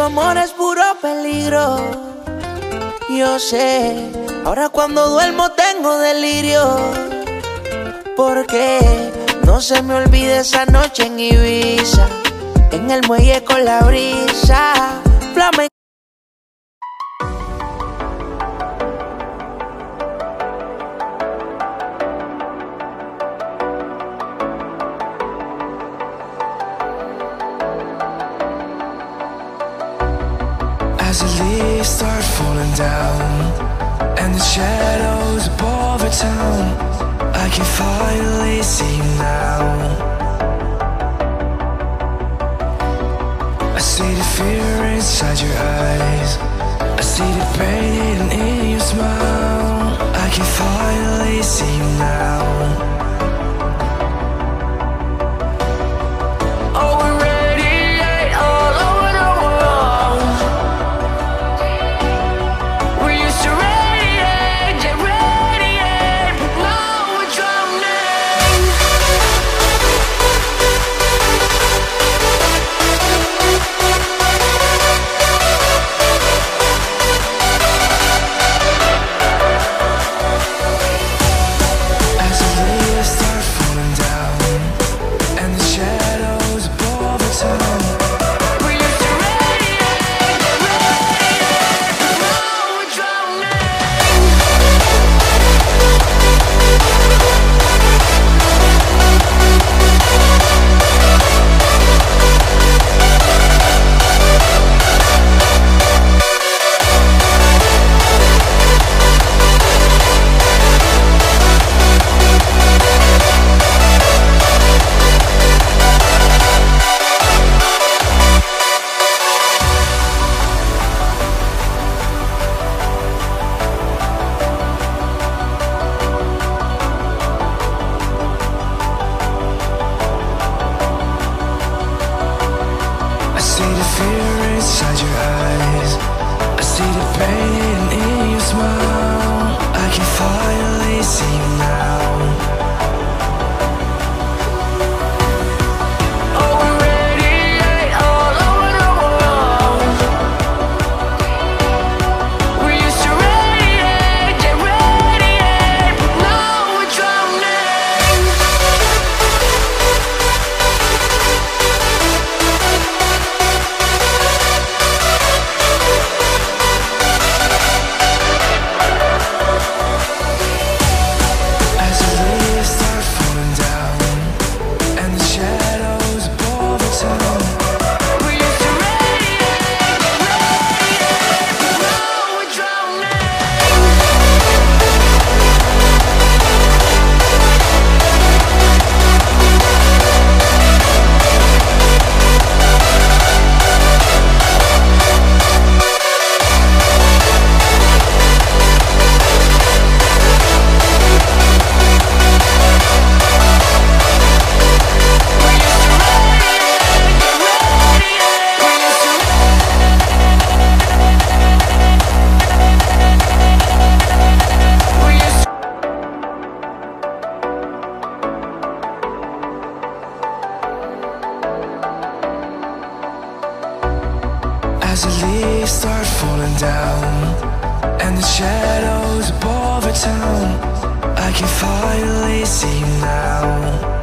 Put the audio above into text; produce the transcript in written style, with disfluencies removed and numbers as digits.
amor es puro peligro. Yo sé, ahora cuando duermo tengo delirio. Porque no se me olvide esa noche en Ibiza, en el muelle con la brisa, flamenco. As the leaves start falling down and the shadows above the town, I can finally see you now. I see the fear inside your eyes, I see the pain hidden in your smile. I can finally see you now. Oh, we radiate all over the world. We used to radiate, yeah, radiate, but now we're drowning. As the leaves start falling down and the shadows above the town, we used to radiate, yeah, radiate, but now we're drowning. I see the fear inside your eyes, I see the pain hidden in your smile. I can finally see you now. Oh, we radiate all over the world. We used to radiate, yeah, radiate, but now we're drowning. As the leaves start falling down and the shadows above the town, we used to radiate, yeah, radiate, but now we're drowning. As the leaves start falling down and the shadows above the town, I can finally see you now.